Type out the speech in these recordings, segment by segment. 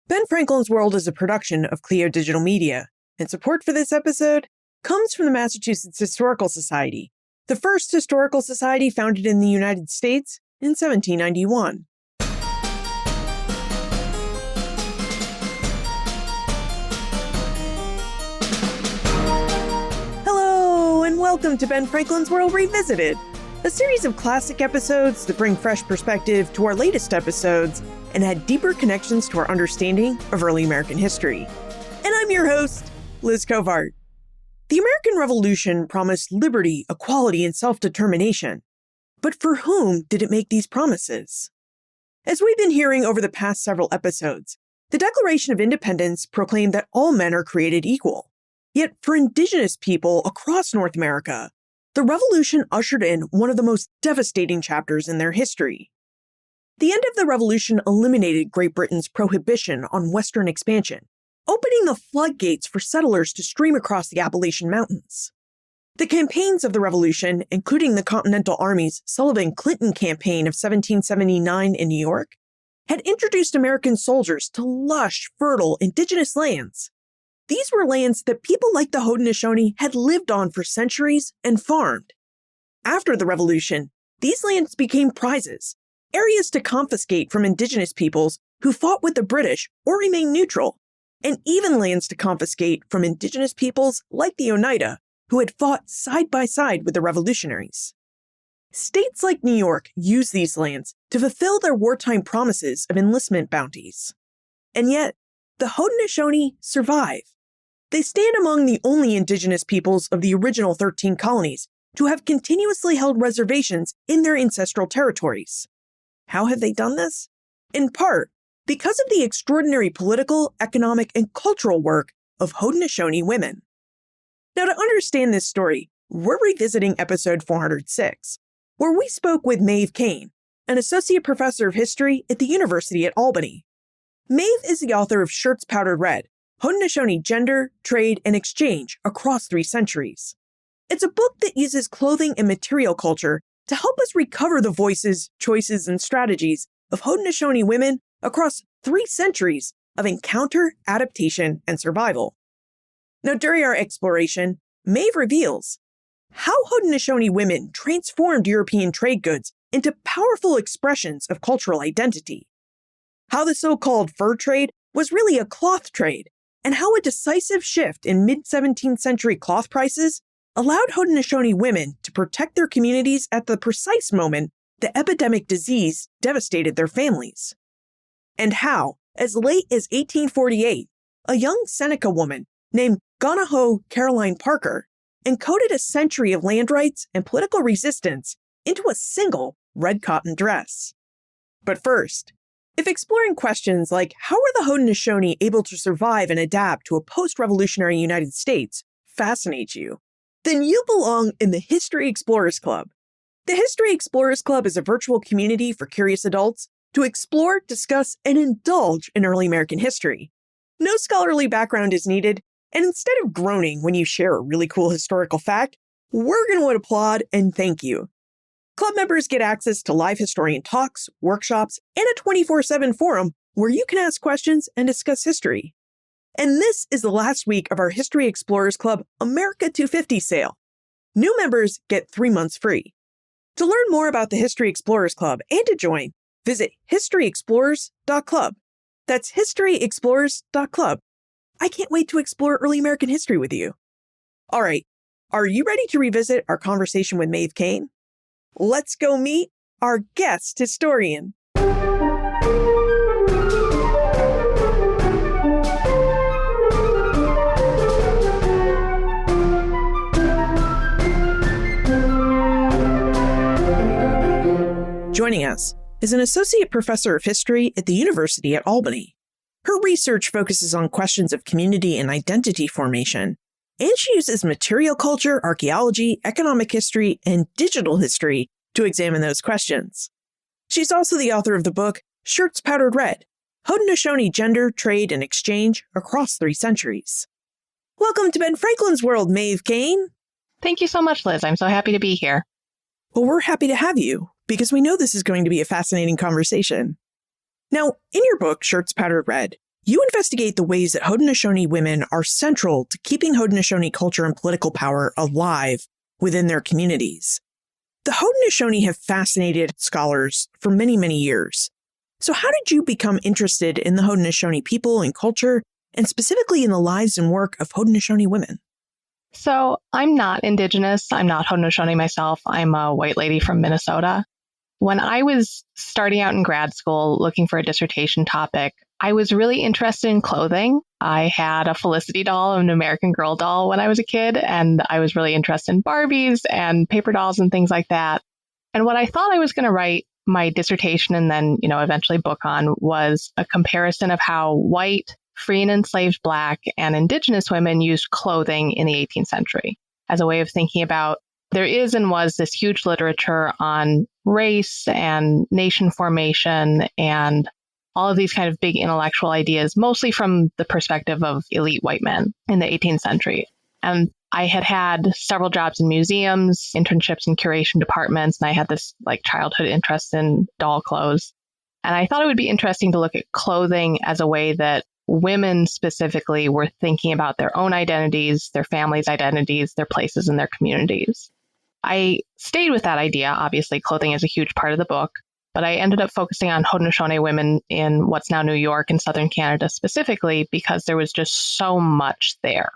Ben Franklin's World is a production of Clio Digital Media, and support for this episode comes from the Massachusetts Historical Society, the first historical society founded in the United States in 1791. Hello, and welcome to Ben Franklin's World Revisited, a series of classic episodes that bring fresh perspective to our latest episodes and add deeper connections to our understanding of early American history. And I'm your host, Liz Covart. The American Revolution promised liberty, equality, and self-determination. But for whom did it make these promises? As we've been hearing over the past several episodes, the Declaration of Independence proclaimed that all men are created equal. Yet for indigenous people across North America, the Revolution ushered in one of the most devastating chapters in their history. The end of the Revolution eliminated Great Britain's prohibition on Western expansion, opening the floodgates for settlers to stream across the Appalachian Mountains. The campaigns of the Revolution, including the Continental Army's Sullivan-Clinton campaign of 1779 in New York, had introduced American soldiers to lush, fertile, indigenous lands. These were lands that people like the Haudenosaunee had lived on for centuries and farmed. After the Revolution, these lands became prizes, areas to confiscate from indigenous peoples who fought with the British or remained neutral, and even lands to confiscate from indigenous peoples like the Oneida, who had fought side by side with the revolutionaries. States like New York used these lands to fulfill their wartime promises of enlistment bounties. And yet, the Haudenosaunee survive. They stand among the only indigenous peoples of the original 13 colonies to have continuously held reservations in their ancestral territories. How have they done this? In part, because of the extraordinary political, economic, and cultural work of Haudenosaunee women. Now, to understand this story, we're revisiting episode 406, where we spoke with Maeve Kane, an associate professor of history at the University at Albany. Maeve is the author of Shirts Powdered Red, Haudenosaunee Gender, Trade, and Exchange Across 3 Centuries. It's a book that uses clothing and material culture to help us recover the voices, choices, and strategies of Haudenosaunee women across 3 centuries of encounter, adaptation, and survival. Now, during our exploration, Maeve reveals how Haudenosaunee women transformed European trade goods into powerful expressions of cultural identity, how the so-called fur trade was really a cloth trade, and how a decisive shift in mid-17th century cloth prices allowed Haudenosaunee women to protect their communities at the precise moment the epidemic disease devastated their families. And how, as late as 1848, a young Seneca woman named Gonaho Caroline Parker encoded a century of land rights and political resistance into a single red cotton dress. But first, if exploring questions like how were the Haudenosaunee able to survive and adapt to a post-revolutionary United States fascinates you, then you belong in the History Explorers Club. The History Explorers Club is a virtual community for curious adults to explore, discuss, and indulge in early American history. No scholarly background is needed, and instead of groaning when you share a really cool historical fact, we're going to applaud and thank you. Club members get access to live historian talks, workshops, and a 24/7 forum where you can ask questions and discuss history. And this is the last week of our History Explorers Club America 250 sale. New members get 3 months free. To learn more about the History Explorers Club and to join, visit historyexplorers.club. That's historyexplorers.club. I can't wait to explore early American history with you. All right, are you ready to revisit our conversation with Maeve Kane? Let's go meet our guest historian. Joining us is an associate professor of history at the University at Albany. Her research focuses on questions of community and identity formation, and she uses material culture, archaeology, economic history, and digital history to examine those questions. She's also the author of the book Shirts Powdered Red, Haudenosaunee Gender, Trade, and Exchange Across 3 Centuries. Welcome to Ben Franklin's World, Maeve Kane. Thank you so much, Liz. I'm so happy to be here. Well, we're happy to have you, because we know this is going to be a fascinating conversation. Now, in your book, Shirts Powdered Red, You investigate the ways that Haudenosaunee women are central to keeping Haudenosaunee culture and political power alive within their communities. The Haudenosaunee have fascinated scholars for many, many years. So how did you become interested in the Haudenosaunee people and culture, and specifically in the lives and work of Haudenosaunee women? So I'm not Indigenous. I'm not Haudenosaunee myself. I'm a white lady from Minnesota. When I was starting out in grad school looking for a dissertation topic, I was really interested in clothing. I had a Felicity doll, an American Girl doll when I was a kid, and I was really interested in Barbies and paper dolls and things like that. And what I thought I was going to write my dissertation and then, eventually book on was a comparison of how white, free and enslaved Black and Indigenous women used clothing in the 18th century as a way of thinking about there is and was this huge literature on race and nation formation and all of these kind of big intellectual ideas, mostly from the perspective of elite white men in the 18th century. And I had several jobs in museums, internships in curation departments, and I had this childhood interest in doll clothes. And I thought it would be interesting to look at clothing as a way that women specifically were thinking about their own identities, their families' identities, their places in their communities. I stayed with that idea. Obviously, clothing is a huge part of the book, but I ended up focusing on Haudenosaunee women in what's now New York and Southern Canada specifically because there was just so much there.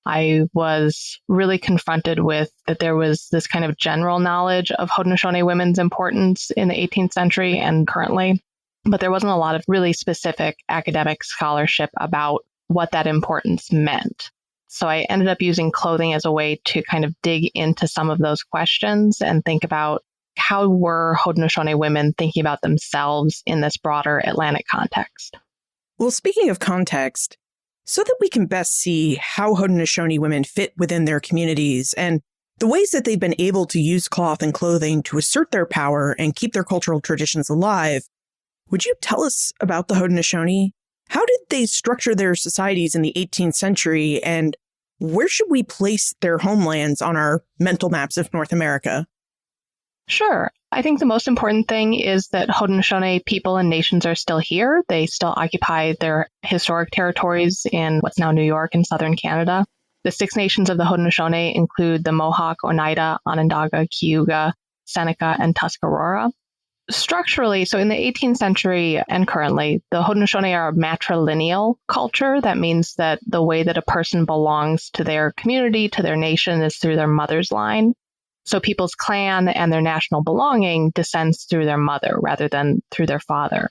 I was really confronted with that there was this kind of general knowledge of Haudenosaunee women's importance in the 18th century and currently, but there wasn't a lot of really specific academic scholarship about what that importance meant. So I ended up using clothing as a way to kind of dig into some of those questions and think about how were Haudenosaunee women thinking about themselves in this broader Atlantic context. Well, speaking of context, so that we can best see how Haudenosaunee women fit within their communities and the ways that they've been able to use cloth and clothing to assert their power and keep their cultural traditions alive, would you tell us about the Haudenosaunee? How did they structure their societies in the 18th century, and where should we place their homelands on our mental maps of North America? Sure. I think the most important thing is that Haudenosaunee people and nations are still here. They still occupy their historic territories in what's now New York and Southern Canada. The 6 nations of the Haudenosaunee include the Mohawk, Oneida, Onondaga, Cayuga, Seneca, and Tuscarora. Structurally, so in the 18th century and currently, the Haudenosaunee are a matrilineal culture. That means that the way that a person belongs to their community, to their nation, is through their mother's line. So people's clan and their national belonging descends through their mother rather than through their father.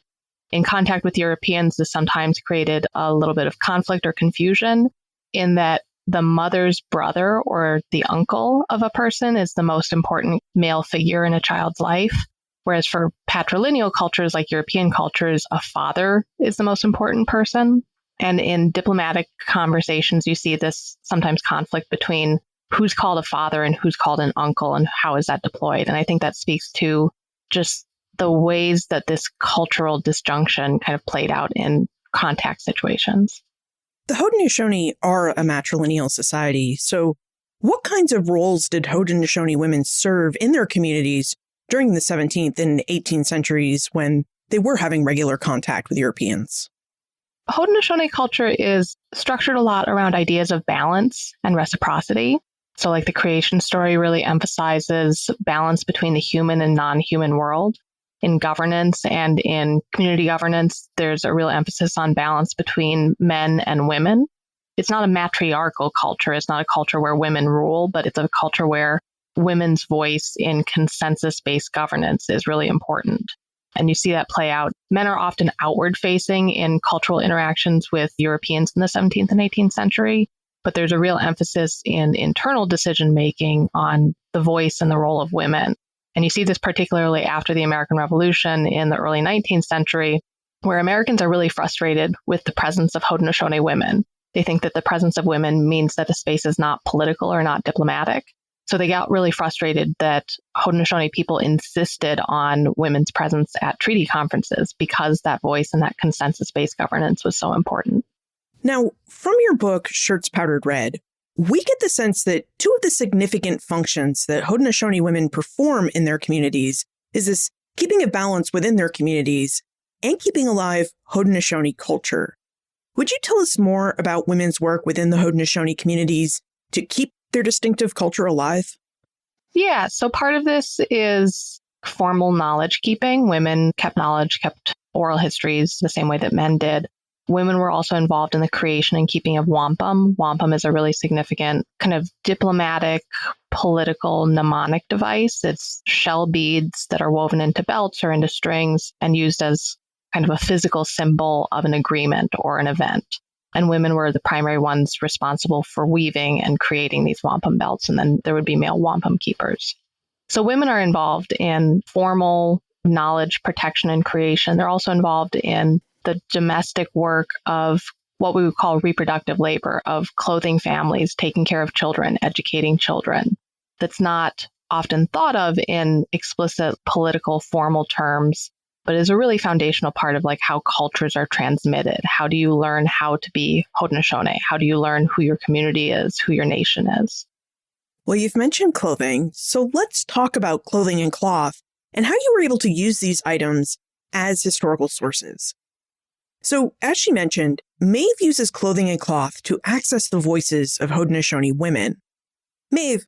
In contact with Europeans, this sometimes created a little bit of conflict or confusion in that the mother's brother or the uncle of a person is the most important male figure in a child's life. Whereas for patrilineal cultures like European cultures, a father is the most important person. And in diplomatic conversations, you see this sometimes conflict between who's called a father and who's called an uncle and how is that deployed. And I think that speaks to just the ways that this cultural disjunction kind of played out in contact situations. The Haudenosaunee are a matrilineal society. So what kinds of roles did Haudenosaunee women serve in their communities during the 17th and 18th centuries when they were having regular contact with Europeans? Haudenosaunee culture is structured a lot around ideas of balance and reciprocity. So the creation story really emphasizes balance between the human and non-human world. In governance and in community governance, there's a real emphasis on balance between men and women. It's not a matriarchal culture. It's not a culture where women rule, but it's a culture where women's voice in consensus-based governance is really important. And you see that play out. Men are often outward-facing in cultural interactions with Europeans in the 17th and 18th century, but there's a real emphasis in internal decision-making on the voice and the role of women. And you see this particularly after the American Revolution in the early 19th century, where Americans are really frustrated with the presence of Haudenosaunee women. They think that the presence of women means that a space is not political or not diplomatic. So they got really frustrated that Haudenosaunee people insisted on women's presence at treaty conferences because that voice and that consensus-based governance was so important. Now, from your book, Shirts Powdered Red, we get the sense that two of the significant functions that Haudenosaunee women perform in their communities is this keeping a balance within their communities and keeping alive Haudenosaunee culture. Would you tell us more about women's work within the Haudenosaunee communities to keep their distinctive culture alive? Yeah, so part of this is formal knowledge keeping. Women kept knowledge, kept oral histories the same way that men did. Women were also involved in the creation and keeping of wampum. Wampum is a really significant kind of diplomatic, political, mnemonic device. It's shell beads that are woven into belts or into strings and used as kind of a physical symbol of an agreement or an event. And women were the primary ones responsible for weaving and creating these wampum belts. And then there would be male wampum keepers. So women are involved in formal knowledge protection and creation. They're also involved in the domestic work of what we would call reproductive labor, of clothing families, taking care of children, educating children. That's not often thought of in explicit political formal terms, but is a really foundational part of like how cultures are transmitted. How do you learn how to be Haudenosaunee? How do you learn who your community is, who your nation is? Well, you've mentioned clothing, so let's talk about clothing and cloth and how you were able to use these items as historical sources. So, as she mentioned, Maeve uses clothing and cloth to access the voices of Haudenosaunee women. Maeve,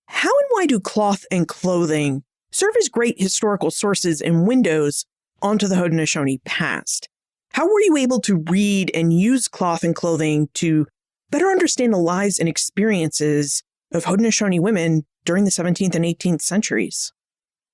how and why do cloth and clothing serve as great historical sources and windows onto the Haudenosaunee past? How were you able to read and use cloth and clothing to better understand the lives and experiences of Haudenosaunee women during the 17th and 18th centuries?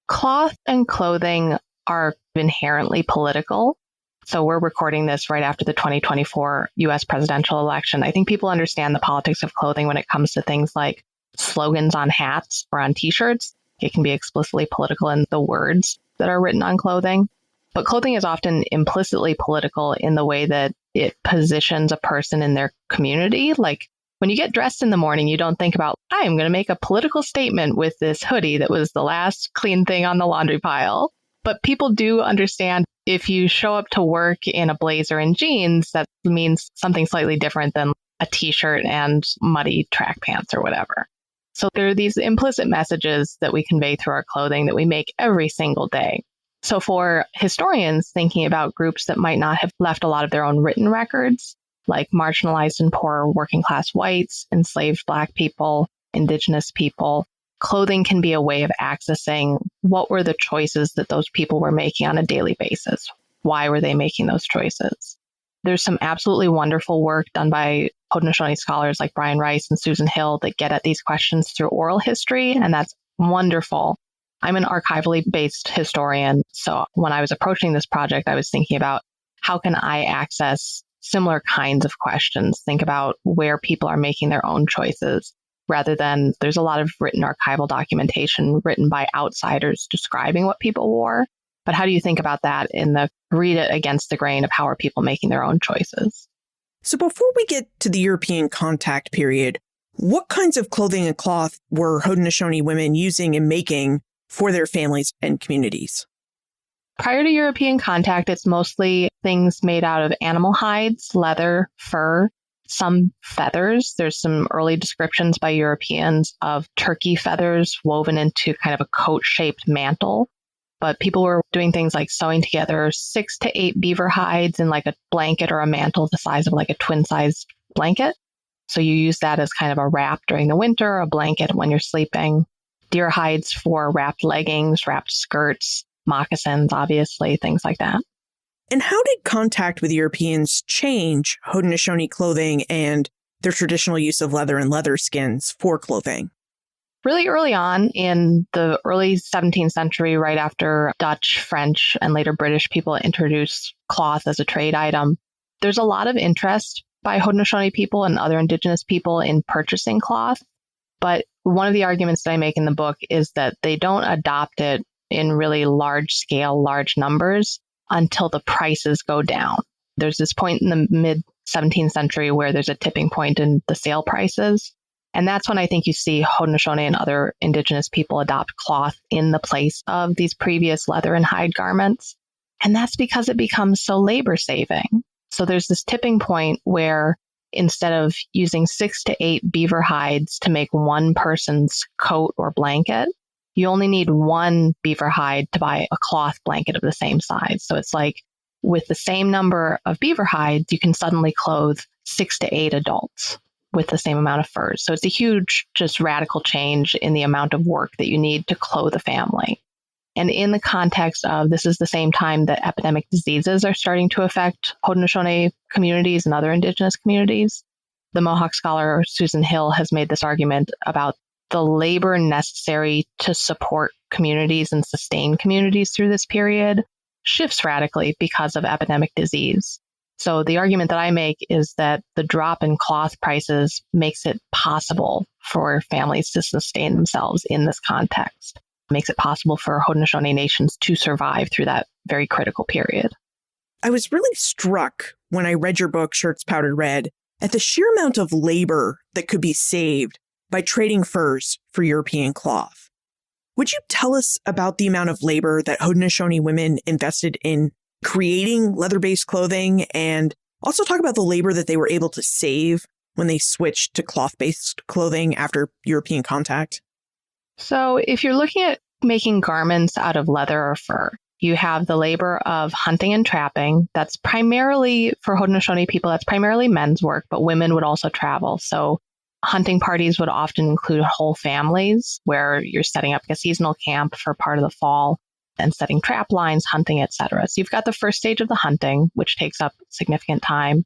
Cloth and clothing are inherently political. So we're recording this right after the 2024 U.S. presidential election. I think people understand the politics of clothing when it comes to things like slogans on hats or on T-shirts. It can be explicitly political in the words that are written on clothing. But clothing is often implicitly political in the way that it positions a person in their community. Like when you get dressed in the morning, you don't think about, I am going to make a political statement with this hoodie that was the last clean thing on the laundry pile. But people do understand if you show up to work in a blazer and jeans, that means something slightly different than a T-shirt and muddy track pants or whatever. So there are these implicit messages that we convey through our clothing that we make every single day. So for historians thinking about groups that might not have left a lot of their own written records, like marginalized and poor working class whites, enslaved Black people, Indigenous people, clothing can be a way of accessing what were the choices that those people were making on a daily basis. Why were they making those choices? There's some absolutely wonderful work done by Haudenosaunee scholars like Brian Rice and Susan Hill that get at these questions through oral history, and that's wonderful. I'm an archivally based historian, so when I was approaching this project, I was thinking about how can I access similar kinds of questions, think about where people are making their own choices, rather than there's a lot of written archival documentation written by outsiders describing what people wore. But how do you think about that in the read it against the grain of how are people making their own choices? So before we get to the European contact period, what kinds of clothing and cloth were Haudenosaunee women using and making for their families and communities? Prior to European contact, it's mostly things made out of animal hides, leather, fur, some feathers. There's some early descriptions by Europeans of turkey feathers woven into kind of a coat-shaped mantle. But people were doing things like sewing together 6 to 8 beaver hides in like a blanket or a mantle the size of like a twin-sized blanket. So you use that as kind of a wrap during the winter, a blanket when you're sleeping. Deer hides for wrapped leggings, wrapped skirts, moccasins, obviously, things like that. And how did contact with Europeans change Haudenosaunee clothing and their traditional use of leather and leather skins for clothing? Really early on in the early 17th century, right after Dutch, French, and later British people introduced cloth as a trade item, there's a lot of interest by Haudenosaunee people and other indigenous people in purchasing cloth. But one of the arguments that I make in the book is that they don't adopt it in really large scale, large numbers until the prices go down. There's this point in the mid 17th century where there's a tipping point in the sale prices. And that's when I think you see Haudenosaunee and other indigenous people adopt cloth in the place of these previous leather and hide garments. And that's because it becomes so labor saving. So there's this tipping point where instead of using 6 to 8 beaver hides to make one person's coat or blanket, you only need one beaver hide to buy a cloth blanket of the same size. So it's like with the same number of beaver hides, you can suddenly clothe 6 to 8 adults with the same amount of furs. So it's a huge, just radical change in the amount of work that you need to clothe a family. And in the context of this is the same time that epidemic diseases are starting to affect Haudenosaunee communities and other Indigenous communities, the Mohawk scholar Susan Hill has made this argument about the labor necessary to support communities and sustain communities through this period shifts radically because of epidemic disease. So the argument that I make is that the drop in cloth prices makes it possible for families to sustain themselves in this context, makes it possible for Haudenosaunee nations to survive through that very critical period. I was really struck when I read your book, Shirts Powdered Red, at the sheer amount of labor that could be saved by trading furs for European cloth. Would you tell us about the amount of labor that Haudenosaunee women invested in creating leather-based clothing, and also talk about the labor that they were able to save when they switched to cloth-based clothing after European contact? So if you're looking at making garments out of leather or fur, you have the labor of hunting and trapping. That's primarily, for Haudenosaunee people, that's primarily men's work, but women would also travel. So hunting parties would often include whole families where you're setting up a seasonal camp for part of the fall and setting trap lines, hunting, etc. So you've got the first stage of the hunting, which takes up significant time.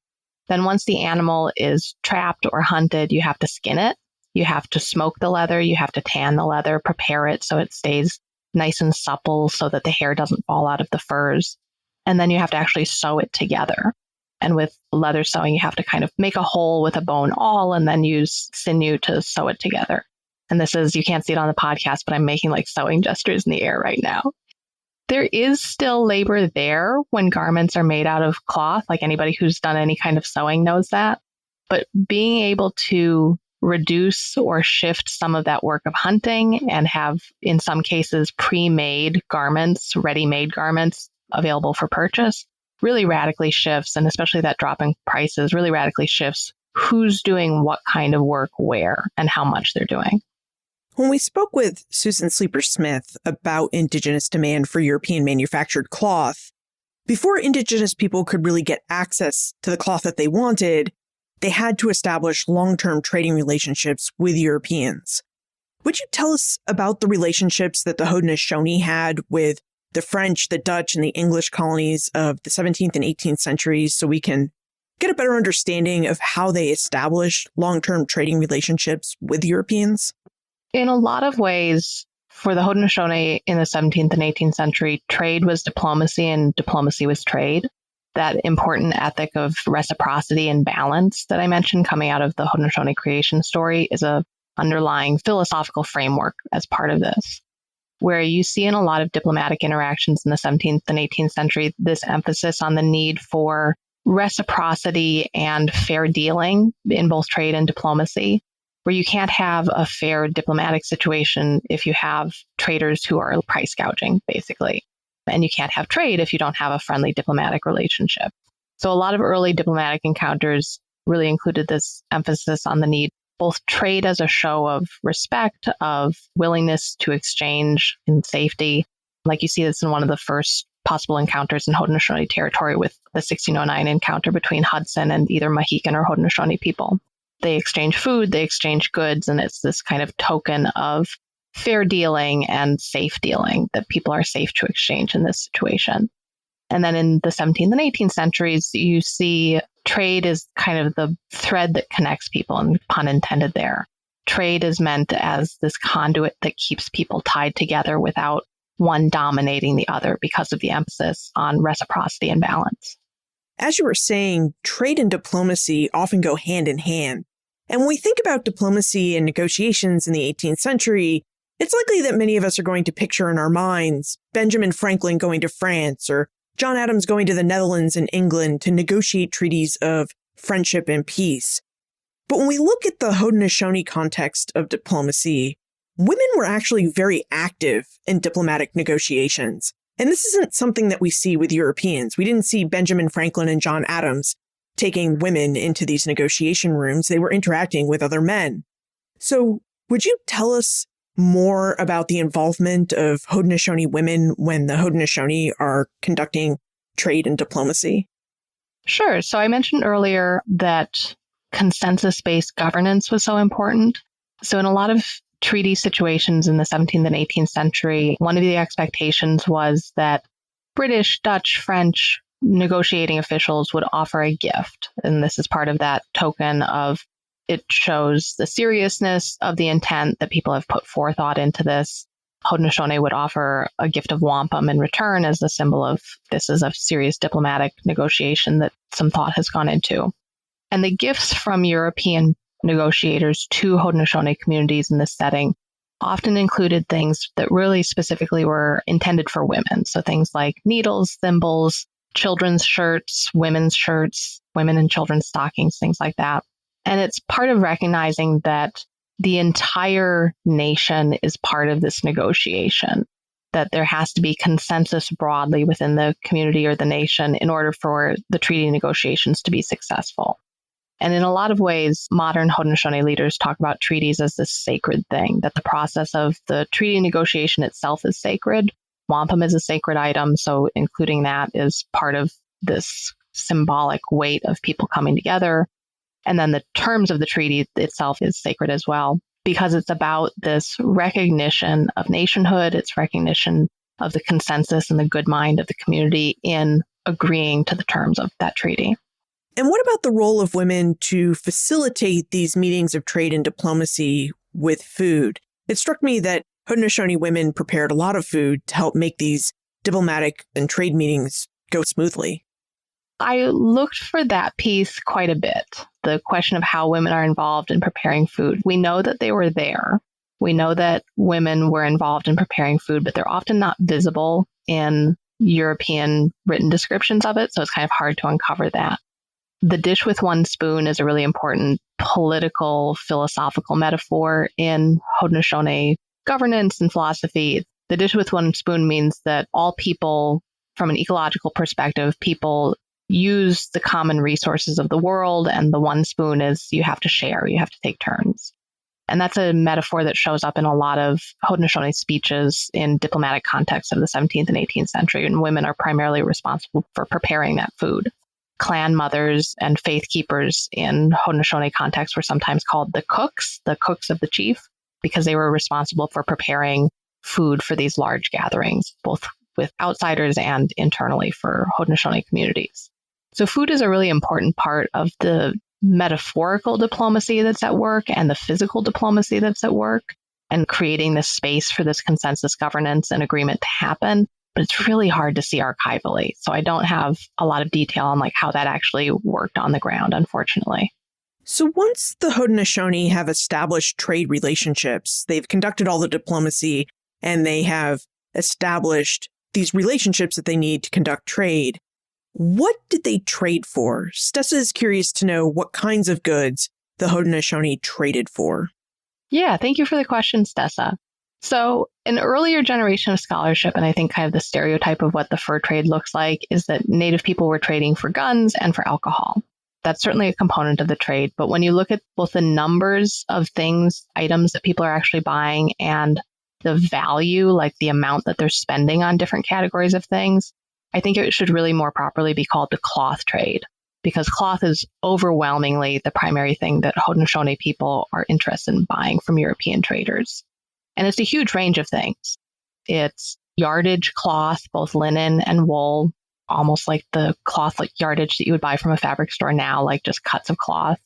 Then once the animal is trapped or hunted, you have to skin it. You have to smoke the leather. You have to tan the leather, prepare it so it stays nice and supple so that the hair doesn't fall out of the furs. And then you have to actually sew it together. And with leather sewing, you have to kind of make a hole with a bone awl and then use sinew to sew it together. And this is, you can't see it on the podcast, but I'm making like sewing gestures in the air right now. There is still labor there when garments are made out of cloth. Like anybody who's done any kind of sewing knows that. But being able to reduce or shift some of that work of hunting and have, in some cases, pre-made garments, ready-made garments available for purchase really radically shifts, and especially that drop in prices really radically shifts who's doing what kind of work where and how much they're doing. When we spoke with Susan Sleeper-Smith about Indigenous demand for European manufactured cloth, before Indigenous people could really get access to the cloth that they wanted, they had to establish long-term trading relationships with Europeans. Would you tell us about the relationships that the Haudenosaunee had with the French, the Dutch, and the English colonies of the 17th and 18th centuries so we can get a better understanding of how they established long-term trading relationships with Europeans? In a lot of ways, for the Haudenosaunee in the 17th and 18th century, trade was diplomacy and diplomacy was trade. That important ethic of reciprocity and balance that I mentioned coming out of the Haudenosaunee creation story is a underlying philosophical framework as part of this, where you see in a lot of diplomatic interactions in the 17th and 18th century this emphasis on the need for reciprocity and fair dealing in both trade and diplomacy, where you can't have a fair diplomatic situation if you have traders who are price gouging, basically. And you can't have trade if you don't have a friendly diplomatic relationship. So a lot of early diplomatic encounters really included this emphasis on the need, both trade as a show of respect, of willingness to exchange in safety. Like you see this in one of the first possible encounters in Haudenosaunee territory with the 1609 encounter between Hudson and either Mohican or Haudenosaunee people. They exchange food, they exchange goods, and it's this kind of token of fair dealing and safe dealing, that people are safe to exchange in this situation. And then in the 17th and 18th centuries, you see trade is kind of the thread that connects people, and pun intended there. Trade is meant as this conduit that keeps people tied together without one dominating the other because of the emphasis on reciprocity and balance. As you were saying, trade and diplomacy often go hand in hand. And when we think about diplomacy and negotiations in the 18th century, it's likely that many of us are going to picture in our minds Benjamin Franklin going to France or John Adams going to the Netherlands and England to negotiate treaties of friendship and peace. But when we look at the Haudenosaunee context of diplomacy, women were actually very active in diplomatic negotiations. And this isn't something that we see with Europeans. We didn't see Benjamin Franklin and John Adams taking women into these negotiation rooms. They were interacting with other men. So would you tell us more about the involvement of Haudenosaunee women when the Haudenosaunee are conducting trade and diplomacy? Sure. So I mentioned earlier that consensus-based governance was so important. So in a lot of treaty situations in the 17th and 18th century, one of the expectations was that British, Dutch, French negotiating officials would offer a gift. And this is part of that token of it shows the seriousness of the intent that people have put forethought into this. Haudenosaunee would offer a gift of wampum in return as a symbol of this is a serious diplomatic negotiation that some thought has gone into. And the gifts from European negotiators to Haudenosaunee communities in this setting often included things that really specifically were intended for women. So things like needles, thimbles, children's shirts, women and children's stockings, things like that. And it's part of recognizing that the entire nation is part of this negotiation, that there has to be consensus broadly within the community or the nation in order for the treaty negotiations to be successful. And in a lot of ways, modern Haudenosaunee leaders talk about treaties as this sacred thing, that the process of the treaty negotiation itself is sacred. Wampum is a sacred item, so including that is part of this symbolic weight of people coming together. And then the terms of the treaty itself is sacred as well, because it's about this recognition of nationhood, it's recognition of the consensus and the good mind of the community in agreeing to the terms of that treaty. And what about the role of women to facilitate these meetings of trade and diplomacy with food? It struck me that Haudenosaunee women prepared a lot of food to help make these diplomatic and trade meetings go smoothly. I looked for that piece quite a bit, the question of how women are involved in preparing food. We know that they were there. We know that women were involved in preparing food, but they're often not visible in European written descriptions of it, so it's kind of hard to uncover that. The dish with one spoon is a really important political, philosophical metaphor in Haudenosaunee governance and philosophy. The dish with one spoon means that all people, from an ecological perspective, people use the common resources of the world, and the one spoon is you have to share, you have to take turns. And that's a metaphor that shows up in a lot of Haudenosaunee speeches in diplomatic contexts of the 17th and 18th century, and women are primarily responsible for preparing that food. Clan mothers and faith keepers in Haudenosaunee context were sometimes called the cooks of the chief, because they were responsible for preparing food for these large gatherings, both with outsiders and internally for Haudenosaunee communities. So food is a really important part of the metaphorical diplomacy that's at work and the physical diplomacy that's at work, and creating this space for this consensus governance and agreement to happen. But it's really hard to see archivally. So I don't have a lot of detail on how that actually worked on the ground, unfortunately. So once the Haudenosaunee have established trade relationships, they've conducted all the diplomacy, and they have established these relationships that they need to conduct trade, what did they trade for? Stessa is curious to know what kinds of goods the Haudenosaunee traded for. Yeah, thank you for the question, Stessa. So an earlier generation of scholarship, and I think kind of the stereotype of what the fur trade looks like, is that Native people were trading for guns and for alcohol. That's certainly a component of the trade. But when you look at both the numbers of items that people are actually buying, and the value, like the amount that they're spending on different categories of things, I think it should really more properly be called the cloth trade, because cloth is overwhelmingly the primary thing that Haudenosaunee people are interested in buying from European traders. And it's a huge range of things. It's yardage cloth, both linen and wool, almost like the cloth yardage that you would buy from a fabric store now, like just cuts of cloth,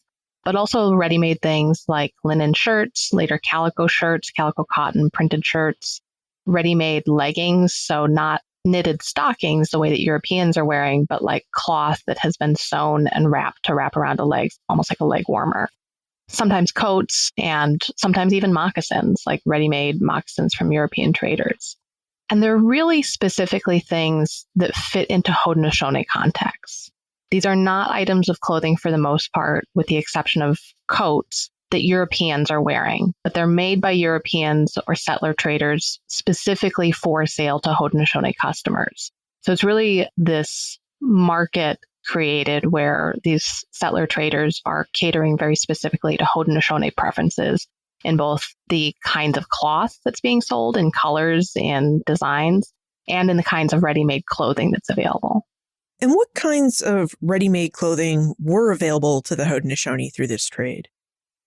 but also ready-made things like linen shirts, later calico shirts, calico cotton printed shirts, ready-made leggings, so not knitted stockings the way that Europeans are wearing, but like cloth that has been sewn and wrapped to wrap around a leg, almost like a leg warmer. Sometimes coats, and sometimes even moccasins, like ready-made moccasins from European traders. And they're really specifically things that fit into Haudenosaunee contexts. These are not items of clothing for the most part, with the exception of coats that Europeans are wearing, but they're made by Europeans or settler traders specifically for sale to Haudenosaunee customers. So it's really this market created where these settler traders are catering very specifically to Haudenosaunee preferences in both the kinds of cloth that's being sold in colors and designs, and in the kinds of ready-made clothing that's available. And what kinds of ready-made clothing were available to the Haudenosaunee through this trade?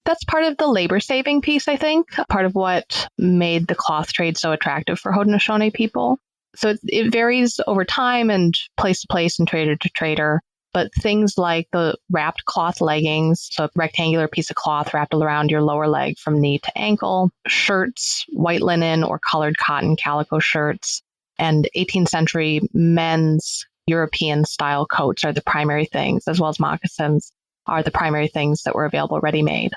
That's part of the labor saving piece, I think, part of what made the cloth trade so attractive for Haudenosaunee people. So it varies over time and place to place and trader to trader. But things like the wrapped cloth leggings, so a rectangular piece of cloth wrapped around your lower leg from knee to ankle, shirts, white linen or colored cotton calico shirts, and 18th century men's European style coats are the primary things, as well as moccasins are the primary things that were available ready-made.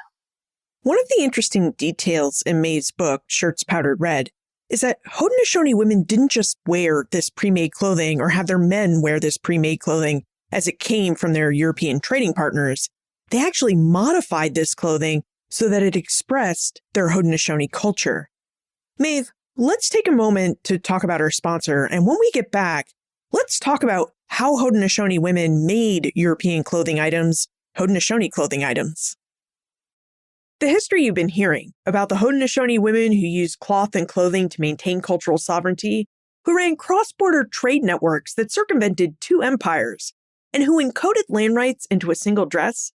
One of the interesting details in Maeve's book, Shirts Powdered Red, is that Haudenosaunee women didn't just wear this pre-made clothing or have their men wear this pre-made clothing as it came from their European trading partners. They actually modified this clothing so that it expressed their Haudenosaunee culture. Maeve, let's take a moment to talk about our sponsor, and when we get back, let's talk about how Haudenosaunee women made European clothing items Haudenosaunee clothing items. The history you've been hearing about the Haudenosaunee women who used cloth and clothing to maintain cultural sovereignty, who ran cross-border trade networks that circumvented two empires, and who encoded land rights into a single dress,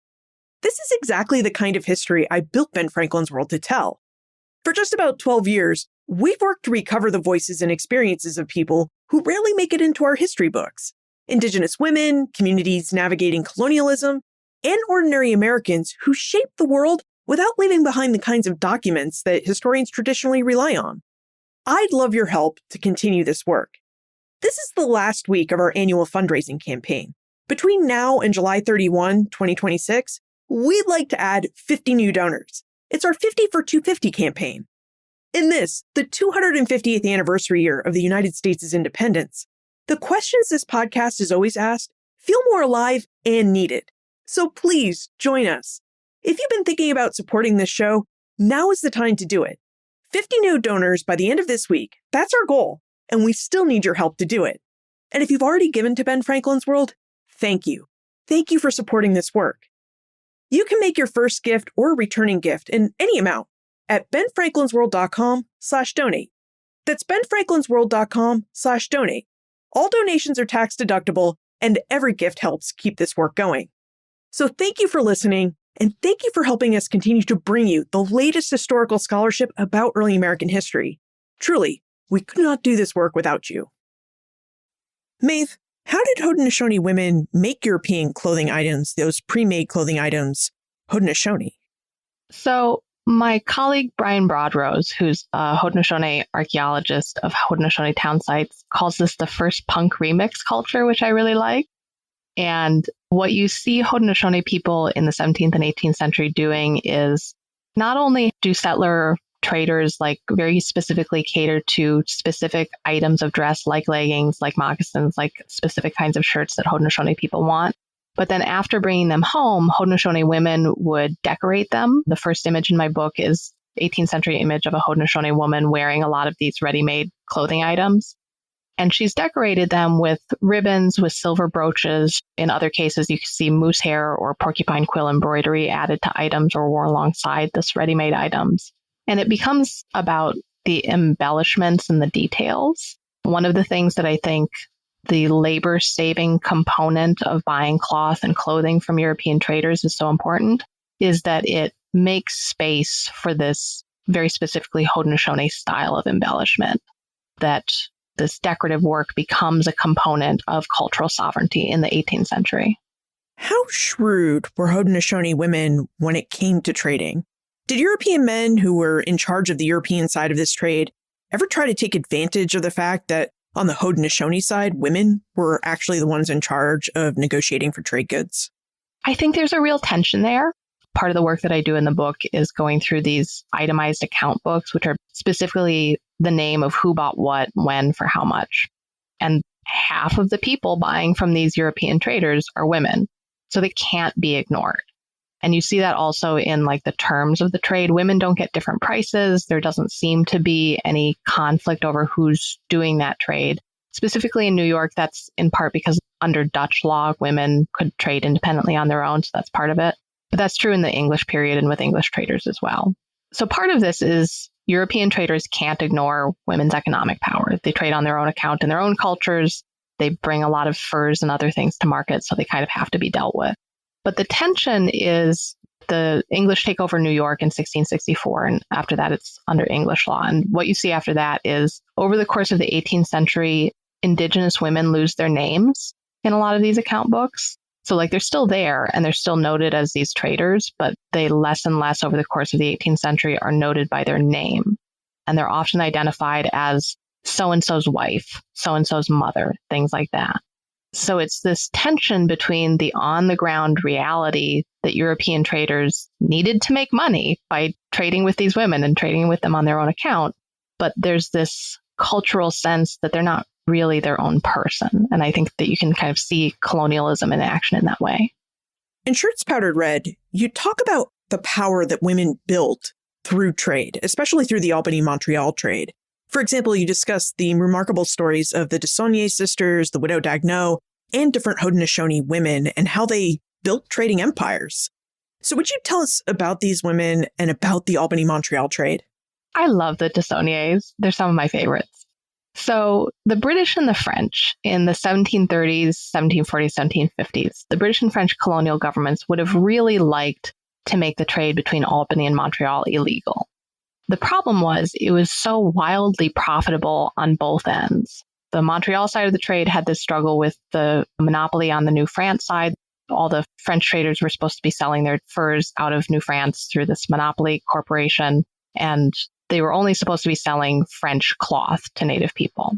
this is exactly the kind of history I built Ben Franklin's World to tell. For just about 12 years, we've worked to recover the voices and experiences of people who rarely make it into our history books. Indigenous women, communities navigating colonialism, and ordinary Americans who shaped the world without leaving behind the kinds of documents that historians traditionally rely on. I'd love your help to continue this work. This is the last week of our annual fundraising campaign. Between now and July 31, 2026, we'd like to add 50 new donors. It's our 50 for 250 campaign. In this, the 250th anniversary year of the United States' independence, the questions this podcast has always asked feel more alive and needed. So please join us. If you've been thinking about supporting this show, now is the time to do it. 50 new donors by the end of this week. That's our goal, and we still need your help to do it. And if you've already given to Ben Franklin's World, thank you. Thank you for supporting this work. You can make your first gift or returning gift in any amount at benfranklinsworld.com/donate. That's benfranklinsworld.com/donate. All donations are tax deductible, and every gift helps keep this work going. So thank you for listening. And thank you for helping us continue to bring you the latest historical scholarship about early American history. Truly, we could not do this work without you. Maeve, how did Haudenosaunee women make European clothing items, those pre-made clothing items, Haudenosaunee? So my colleague Brian Broadrose, who's a Haudenosaunee archaeologist of Haudenosaunee town sites, calls this the first punk remix culture, which I really like. And what you see Haudenosaunee people in the 17th and 18th century doing is not only do settler traders like very specifically cater to specific items of dress like leggings, like moccasins, like specific kinds of shirts that Haudenosaunee people want, but then after bringing them home, Haudenosaunee women would decorate them. The first image in my book is 18th century image of a Haudenosaunee woman wearing a lot of these ready-made clothing items. And she's decorated them with ribbons, with silver brooches. In other cases, you can see moose hair or porcupine quill embroidery added to items or worn alongside this ready-made items. And it becomes about the embellishments and the details. One of the things that I think the labor-saving component of buying cloth and clothing from European traders is so important is that it makes space for this very specifically Haudenosaunee style of embellishment, that this decorative work becomes a component of cultural sovereignty in the 18th century. How shrewd were Haudenosaunee women when it came to trading? Did European men who were in charge of the European side of this trade ever try to take advantage of the fact that on the Haudenosaunee side, women were actually the ones in charge of negotiating for trade goods? I think there's a real tension there. Part of the work that I do in the book is going through these itemized account books, which are specifically the name of who bought what, when, for how much. And half of the people buying from these European traders are women, so they can't be ignored. And you see that also in like the terms of the trade. Women don't get different prices. There doesn't seem to be any conflict over who's doing that trade. Specifically in New York, that's in part because under Dutch law, women could trade independently on their own, so that's part of it. But that's true in the English period and with English traders as well. So part of this is European traders can't ignore women's economic power. They trade on their own account in their own cultures. They bring a lot of furs and other things to market, so they kind of have to be dealt with. But the tension is the English take over New York in 1664, and after that, it's under English law. And what you see after that is, over the course of the 18th century, Indigenous women lose their names in a lot of these account books. So they're still there and they're still noted as these traders, but they less and less over the course of the 18th century are noted by their name. And they're often identified as so-and-so's wife, so-and-so's mother, things like that. So it's this tension between the on-the-ground reality that European traders needed to make money by trading with these women and trading with them on their own account. But there's this cultural sense that they're not really their own person. And I think that you can kind of see colonialism in action in that way. In Shirts Powdered Red, you talk about the power that women built through trade, especially through the Albany-Montreal trade. For example, you discuss the remarkable stories of the Haudenosaunee sisters, the widow Dagneau, and different Haudenosaunee women and how they built trading empires. So would you tell us about these women and about the Albany-Montreal trade? I love the Haudenosaunee. They're some of my favorites. So the British and the French in the 1730s, 1740s, 1750s, the British and French colonial governments would have really liked to make the trade between Albany and Montreal illegal. The problem was it was so wildly profitable on both ends. The Montreal side of the trade had this struggle with the monopoly on the New France side. All the French traders were supposed to be selling their furs out of New France through this monopoly corporation, and they were only supposed to be selling French cloth to native people.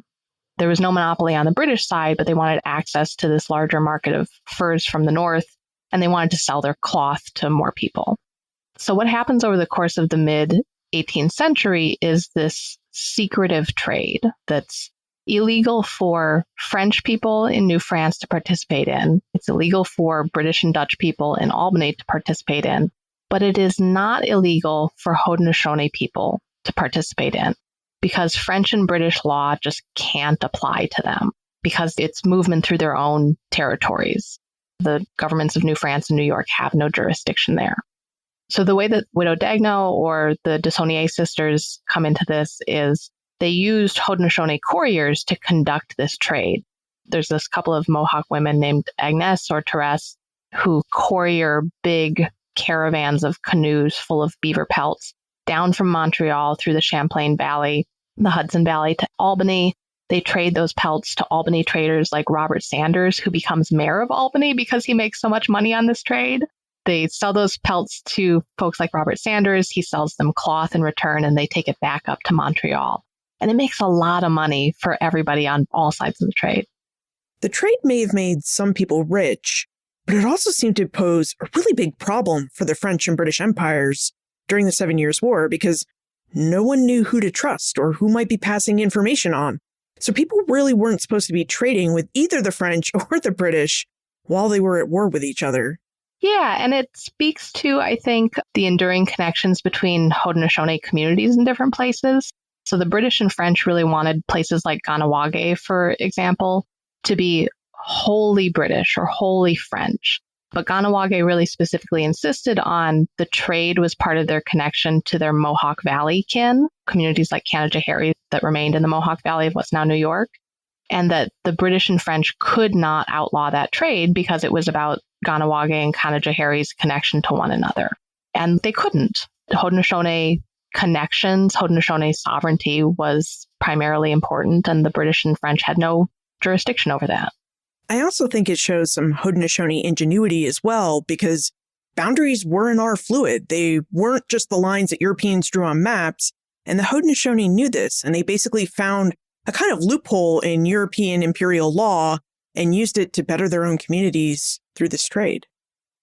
There was no monopoly on the British side, but they wanted access to this larger market of furs from the north, and they wanted to sell their cloth to more people. So what happens over the course of the mid-18th century is this secretive trade that's illegal for French people in New France to participate in. It's illegal for British and Dutch people in Albany to participate in, but it is not illegal for Haudenosaunee people to participate in, because French and British law just can't apply to them because it's movement through their own territories. The governments of New France and New York have no jurisdiction there. So the way that Widow Dagneau or the Haudenosaunee sisters come into this is they used Haudenosaunee couriers to conduct this trade. There's this couple of Mohawk women named Agnes or Therese who courier big caravans of canoes full of beaver pelts down from Montreal through the Champlain Valley, the Hudson Valley to Albany. They trade those pelts to Albany traders like Robert Sanders, who becomes mayor of Albany because he makes so much money on this trade. They sell those pelts to folks like Robert Sanders. He sells them cloth in return, and they take it back up to Montreal. And it makes a lot of money for everybody on all sides of the trade. The trade may have made some people rich, but it also seemed to pose a really big problem for the French and British empires during the 7 Years' War because no one knew who to trust or who might be passing information on. So people really weren't supposed to be trading with either the French or the British while they were at war with each other. Yeah, and it speaks to, I think, the enduring connections between Haudenosaunee communities in different places. So the British and French really wanted places like Kahnawake, for example, to be wholly British or wholly French. But Kahnawake really specifically insisted on the trade was part of their connection to their Mohawk Valley kin, communities like Canajoharie that remained in the Mohawk Valley of what's now New York, and that the British and French could not outlaw that trade because it was about Kahnawake and Canajoharie's connection to one another. And they couldn't. The Haudenosaunee connections, Haudenosaunee sovereignty was primarily important, and the British and French had no jurisdiction over that. I also think it shows some Haudenosaunee ingenuity as well, because boundaries were and are fluid. They weren't just the lines that Europeans drew on maps, and the Haudenosaunee knew this, and they basically found a kind of loophole in European imperial law and used it to better their own communities through this trade.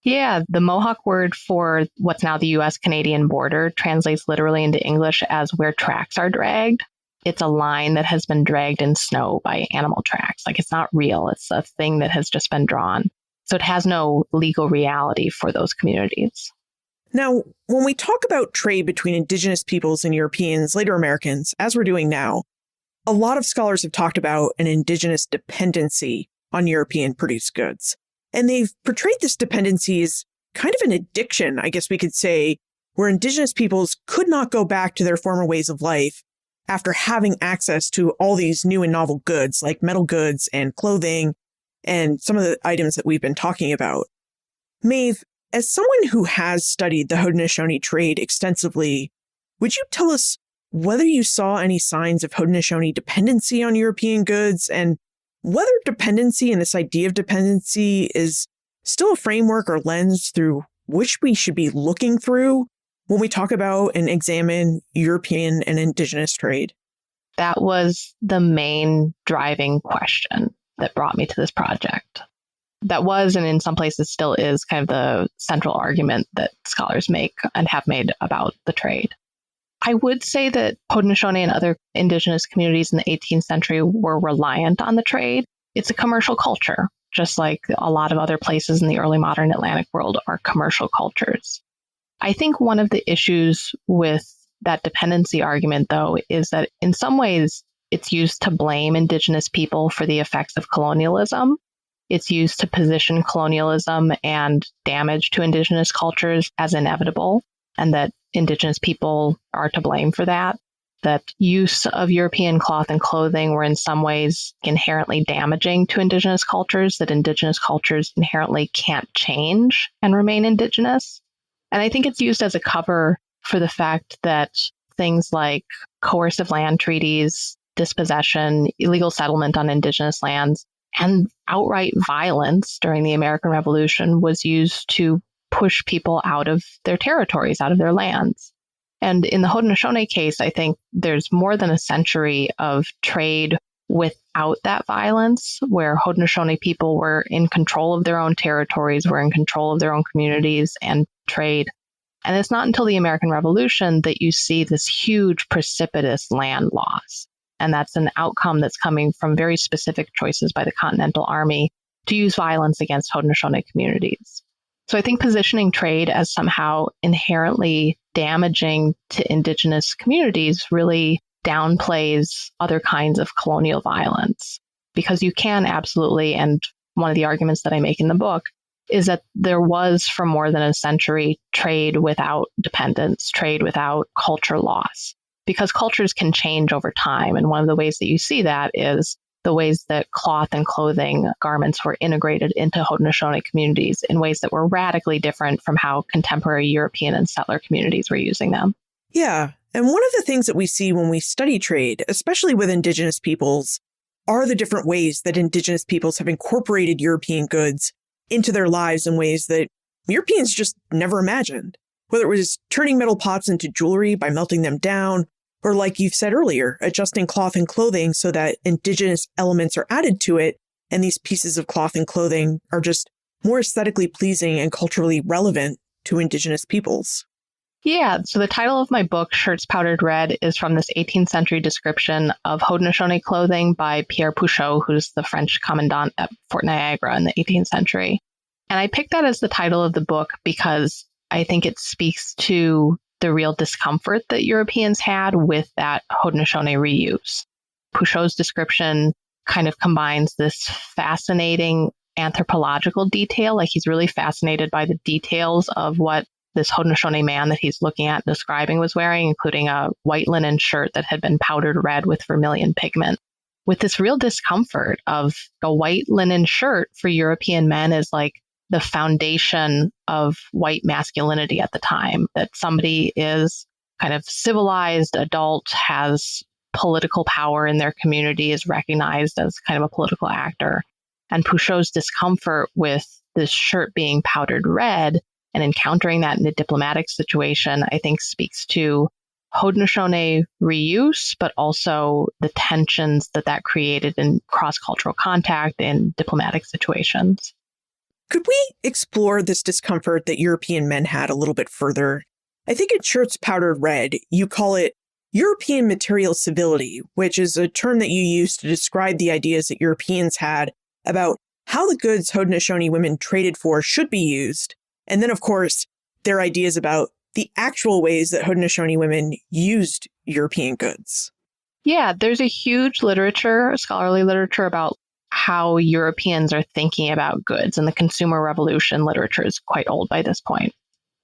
Yeah, the Mohawk word for what's now the U.S.-Canadian border translates literally into English as where tracks are dragged. It's a line that has been dragged in snow by animal tracks. It's not real. It's a thing that has just been drawn. So it has no legal reality for those communities. Now, when we talk about trade between Indigenous peoples and Europeans, later Americans, as we're doing now, a lot of scholars have talked about an Indigenous dependency on European produced goods. And they've portrayed this dependency as kind of an addiction, I guess we could say, where Indigenous peoples could not go back to their former ways of life after having access to all these new and novel goods like metal goods and clothing and some of the items that we've been talking about. Maeve, as someone who has studied the Haudenosaunee trade extensively, would you tell us whether you saw any signs of Haudenosaunee dependency on European goods and whether dependency and this idea of dependency is still a framework or lens through which we should be looking through when we talk about and examine European and indigenous trade? That was the main driving question that brought me to this project. That was, and in some places still is, kind of the central argument that scholars make and have made about the trade. I would say that Haudenosaunee and other indigenous communities in the 18th century were reliant on the trade. It's a commercial culture, just like a lot of other places in the early modern Atlantic world are commercial cultures. I think one of the issues with that dependency argument, though, is that in some ways it's used to blame indigenous people for the effects of colonialism. It's used to position colonialism and damage to indigenous cultures as inevitable, and that indigenous people are to blame for that. That use of European cloth and clothing were in some ways inherently damaging to indigenous cultures, that indigenous cultures inherently can't change and remain indigenous. And I think it's used as a cover for the fact that things like coercive land treaties, dispossession, illegal settlement on indigenous lands, and outright violence during the American Revolution was used to push people out of their territories, out of their lands. And in the Haudenosaunee case, I think there's more than a century of trade without that violence, where Haudenosaunee people were in control of their own territories, were in control of their own communities and trade. And it's not until the American Revolution that you see this huge, precipitous land loss. And that's an outcome that's coming from very specific choices by the Continental Army to use violence against Haudenosaunee communities. So I think positioning trade as somehow inherently damaging to indigenous communities really downplays other kinds of colonial violence. Because you can absolutely, and one of the arguments that I make in the book, is that there was for more than a century trade without dependence, trade without culture loss. Because cultures can change over time. And one of the ways that you see that is the ways that cloth and clothing garments were integrated into Haudenosaunee communities in ways that were radically different from how contemporary European and settler communities were using them. Yeah. And one of the things that we see when we study trade, especially with indigenous peoples, are the different ways that indigenous peoples have incorporated European goods into their lives in ways that Europeans just never imagined. Whether it was turning metal pots into jewelry by melting them down, or like you've said earlier, adjusting cloth and clothing so that indigenous elements are added to it, and these pieces of cloth and clothing are just more aesthetically pleasing and culturally relevant to indigenous peoples. Yeah, so the title of my book, Shirts Powdered Red, is from this 18th century description of Haudenosaunee clothing by Pierre Pouchot, who's the French commandant at Fort Niagara in the 18th century. And I picked that as the title of the book because I think it speaks to the real discomfort that Europeans had with that Haudenosaunee reuse. Pouchot's description kind of combines this fascinating anthropological detail, like he's really fascinated by the details of what this Haudenosaunee man that he's looking at and describing was wearing, including a white linen shirt that had been powdered red with vermilion pigment, with this real discomfort of a white linen shirt for European men is like the foundation of white masculinity at the time, that somebody is kind of civilized, adult, has political power in their community, is recognized as kind of a political actor. And Pouchot's discomfort with this shirt being powdered red and encountering that in a diplomatic situation, I think speaks to Haudenosaunee reuse, but also the tensions that created in cross-cultural contact in diplomatic situations. Could we explore this discomfort that European men had a little bit further? I think in Shirts Powdered Red, you call it European material civility, which is a term that you use to describe the ideas that Europeans had about how the goods Haudenosaunee women traded for should be used. And then, of course, their ideas about the actual ways that Haudenosaunee women used European goods. Yeah, there's a huge literature, scholarly literature about how Europeans are thinking about goods, and the consumer revolution literature is quite old by this point.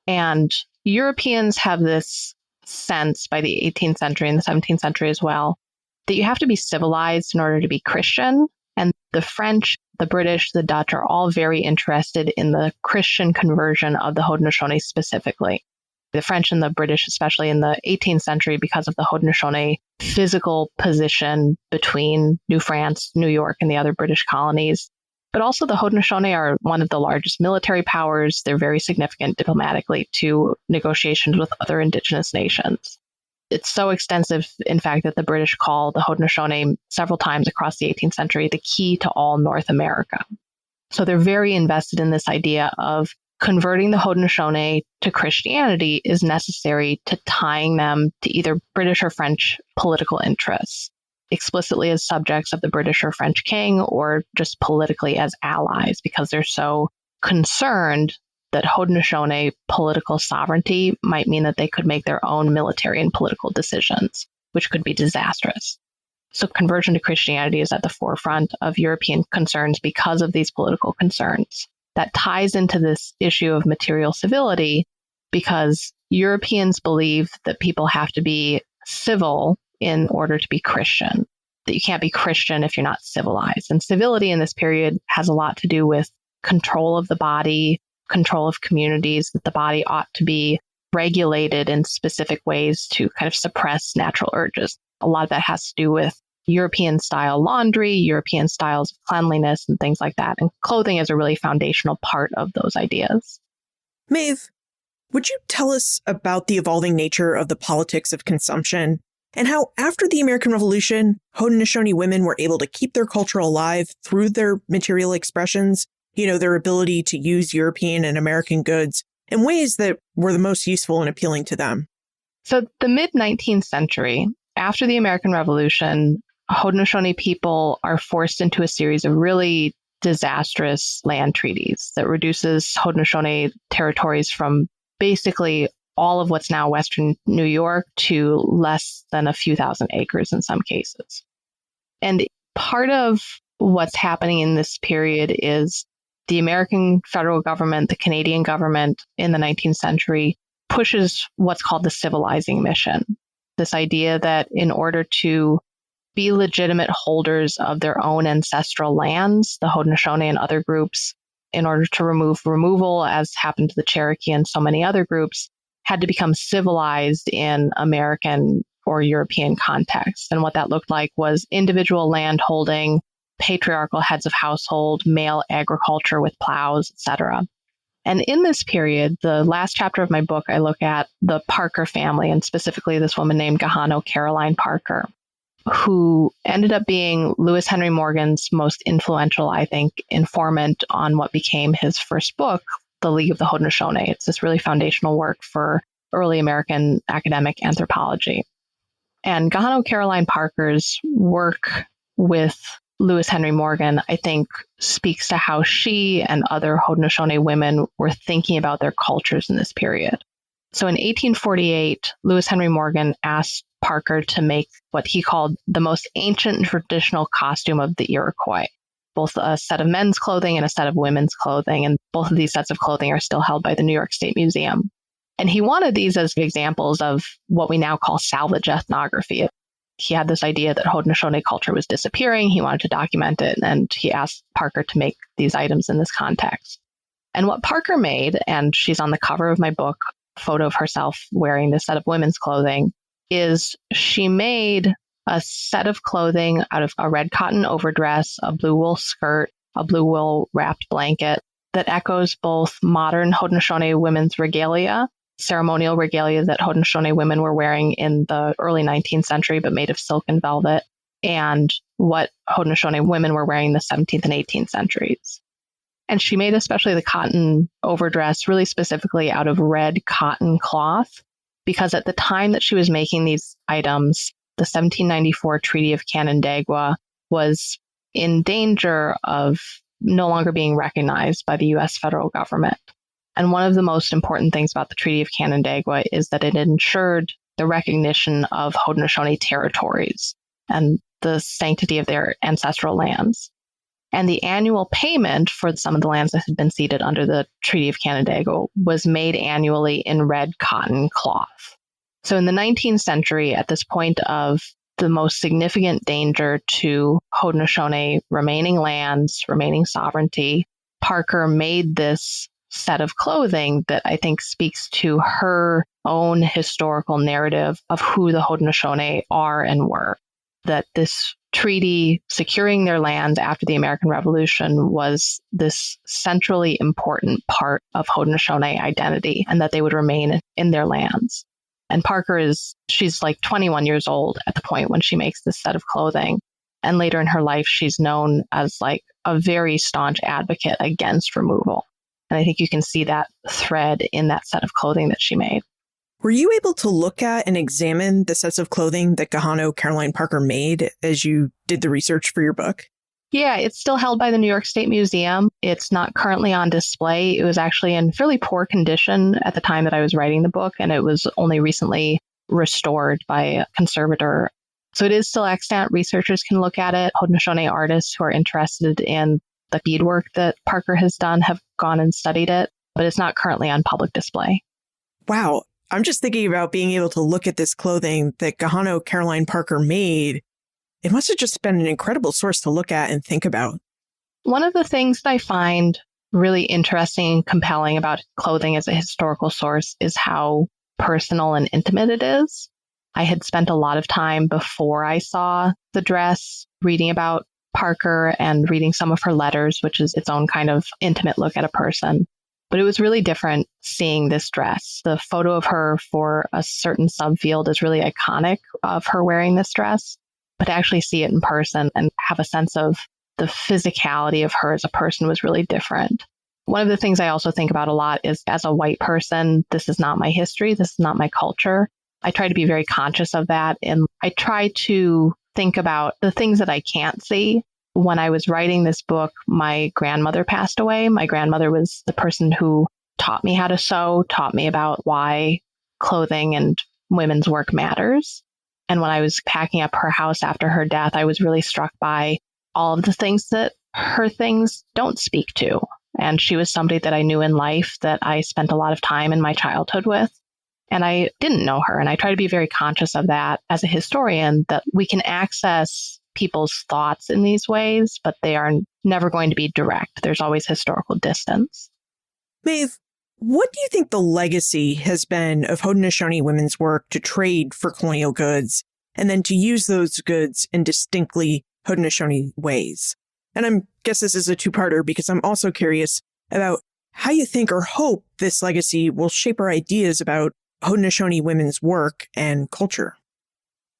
And Europeans have this sense by the 18th century and the 17th century as well that you have to be civilized in order to be Christian. And the French, the British, the Dutch are all very interested in the Christian conversion of the Haudenosaunee specifically. The French and the British, especially in the 18th century, because of the Haudenosaunee physical position between New France, New York, and the other British colonies. But also the Haudenosaunee are one of the largest military powers. They're very significant diplomatically to negotiations with other indigenous nations. It's so extensive, in fact, that the British call the Haudenosaunee several times across the 18th century the key to all North America. So they're very invested in this idea of converting the Haudenosaunee to Christianity is necessary to tying them to either British or French political interests, explicitly as subjects of the British or French king, or just politically as allies, because they're so concerned that Haudenosaunee political sovereignty might mean that they could make their own military and political decisions, which could be disastrous. So conversion to Christianity is at the forefront of European concerns because of these political concerns. That ties into this issue of material civility because Europeans believe that people have to be civil in order to be Christian, that you can't be Christian if you're not civilized. And civility in this period has a lot to do with control of the body, control of communities, that the body ought to be regulated in specific ways to kind of suppress natural urges. A lot of that has to do with European style laundry, European styles of cleanliness, and things like that. And clothing is a really foundational part of those ideas. Maeve, would you tell us about the evolving nature of the politics of consumption and how after the American Revolution, Haudenosaunee women were able to keep their culture alive through their material expressions, their ability to use European and American goods in ways that were the most useful and appealing to them? So the mid-19th century, after the American Revolution, Haudenosaunee people are forced into a series of really disastrous land treaties that reduces Haudenosaunee territories from basically all of what's now Western New York to less than a few thousand acres in some cases. And part of what's happening in this period is the American federal government, the Canadian government in the 19th century pushes what's called the civilizing mission. This idea that in order to be legitimate holders of their own ancestral lands, the Haudenosaunee and other groups, in order to remove removal, as happened to the Cherokee and so many other groups, had to become civilized in American or European context. And what that looked like was individual land holding, patriarchal heads of household, male agriculture with plows, etc. And in this period, the last chapter of my book, I look at the Parker family, and specifically this woman named Gahano Caroline Parker, who ended up being Lewis Henry Morgan's most influential, I think, informant on what became his first book, The League of the Haudenosaunee. It's this really foundational work for early American academic anthropology. And Gahano Caroline Parker's work with Lewis Henry Morgan, I think, speaks to how she and other Haudenosaunee women were thinking about their cultures in this period. So in 1848, Lewis Henry Morgan asked Parker to make what he called the most ancient and traditional costume of the Iroquois, both a set of men's clothing and a set of women's clothing. And both of these sets of clothing are still held by the New York State Museum. And he wanted these as examples of what we now call salvage ethnography. He had this idea that Haudenosaunee culture was disappearing. He wanted to document it, and he asked Parker to make these items in this context. And what Parker made, and she's on the cover of my book, a photo of herself wearing this set of women's clothing, is she made a set of clothing out of a red cotton overdress, a blue wool skirt, a blue wool wrapped blanket that echoes both modern Haudenosaunee women's regalia, ceremonial regalia that Haudenosaunee women were wearing in the early 19th century, but made of silk and velvet, and what Haudenosaunee women were wearing in the 17th and 18th centuries. And she made especially the cotton overdress really specifically out of red cotton cloth, because at the time that she was making these items, the 1794 Treaty of Canandaigua was in danger of no longer being recognized by the U.S. federal government. And one of the most important things about the Treaty of Canandaigua is that it ensured the recognition of Haudenosaunee territories and the sanctity of their ancestral lands. And the annual payment for some of the lands that had been ceded under the Treaty of Canandaigua was made annually in red cotton cloth. So in the 19th century, at this point of the most significant danger to Haudenosaunee remaining lands, remaining sovereignty, Parker made this set of clothing that I think speaks to her own historical narrative of who the Haudenosaunee are and were. That this treaty securing their lands after the American Revolution was this centrally important part of Haudenosaunee identity, and that they would remain in their lands. And she's like 21 years old at the point when she makes this set of clothing. And later in her life, she's known as like a very staunch advocate against removal. And I think you can see that thread in that set of clothing that she made. Were you able to look at and examine the sets of clothing that Gahano Caroline Parker made as you did the research for your book? Yeah, it's still held by the New York State Museum. It's not currently on display. It was actually in fairly poor condition at the time that I was writing the book, and it was only recently restored by a conservator. So it is still extant. Researchers can look at it. Haudenosaunee artists who are interested in the beadwork that Parker has done have gone and studied it, but it's not currently on public display. Wow. I'm just thinking about being able to look at this clothing that Gahano Caroline Parker made. It must have just been an incredible source to look at and think about. One of the things that I find really interesting and compelling about clothing as a historical source is how personal and intimate it is. I had spent a lot of time before I saw the dress reading about Parker and reading some of her letters, which is its own kind of intimate look at a person. But it was really different seeing this dress. The photo of her for a certain subfield is really iconic of her wearing this dress. But to actually see it in person and have a sense of the physicality of her as a person was really different. One of the things I also think about a lot is, as a white person, this is not my history. This is not my culture. I try to be very conscious of that. And I try to think about the things that I can't see. When I was writing this book, my grandmother passed away. My grandmother was the person who taught me how to sew, taught me about why clothing and women's work matters. And when I was packing up her house after her death, I was really struck by all of the things that her things don't speak to. And she was somebody that I knew in life that I spent a lot of time in my childhood with. And I didn't know her. And I try to be very conscious of that as a historian, that we can access people's thoughts in these ways, but they are never going to be direct. There's always historical distance. Maeve, what do you think the legacy has been of Haudenosaunee women's work to trade for colonial goods and then to use those goods in distinctly Haudenosaunee ways? And I guess this is a two-parter because I'm also curious about how you think or hope this legacy will shape our ideas about Haudenosaunee women's work and culture.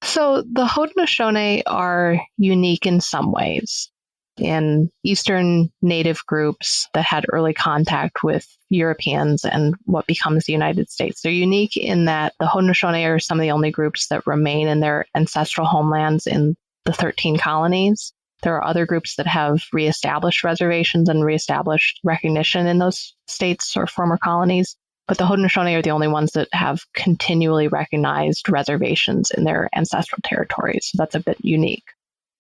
So the Haudenosaunee are unique in some ways. In Eastern Native groups that had early contact with Europeans and what becomes the United States. They're unique in that the Haudenosaunee are some of the only groups that remain in their ancestral homelands in the 13 colonies. There are other groups that have reestablished reservations and reestablished recognition in those states or former colonies. But the Haudenosaunee are the only ones that have continually recognized reservations in their ancestral territories. So that's a bit unique.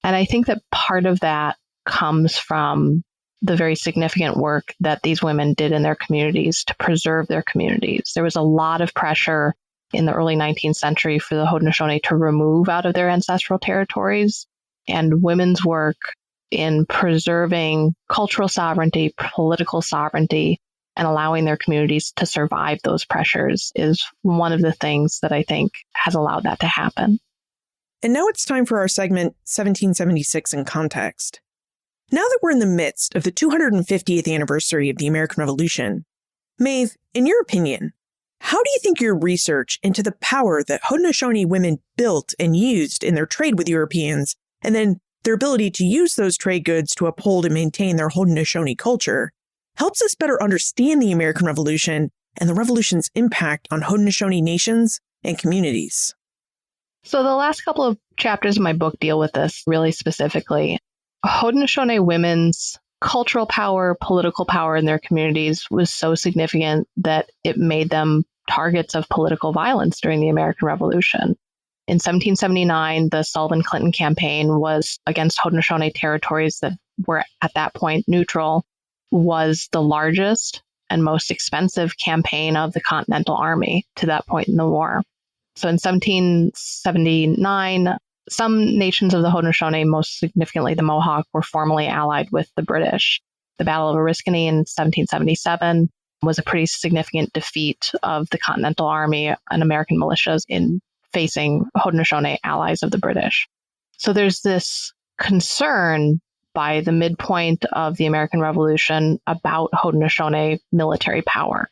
And I think that part of that comes from the very significant work that these women did in their communities to preserve their communities. There was a lot of pressure in the early 19th century for the Haudenosaunee to remove out of their ancestral territories. And women's work in preserving cultural sovereignty, political sovereignty, and allowing their communities to survive those pressures is one of the things that I think has allowed that to happen. And now it's time for our segment 1776 in Context. Now that we're in the midst of the 250th anniversary of the American Revolution, Maeve, in your opinion, how do you think your research into the power that Haudenosaunee women built and used in their trade with Europeans, and then their ability to use those trade goods to uphold and maintain their Haudenosaunee culture, helps us better understand the American Revolution and the Revolution's impact on Haudenosaunee nations and communities? So the last couple of chapters of my book deal with this really specifically. Haudenosaunee women's cultural power, political power in their communities was so significant that it made them targets of political violence during the American Revolution. In 1779, the Sullivan-Clinton campaign was against Haudenosaunee territories that were at that point neutral, was the largest and most expensive campaign of the Continental Army to that point in the war. So in 1779, some nations of the Haudenosaunee, most significantly the Mohawk, were formally allied with the British. The Battle of Oriskany in 1777 was a pretty significant defeat of the Continental Army and American militias in facing Haudenosaunee allies of the British. So there's this concern by the midpoint of the American Revolution about Haudenosaunee military power.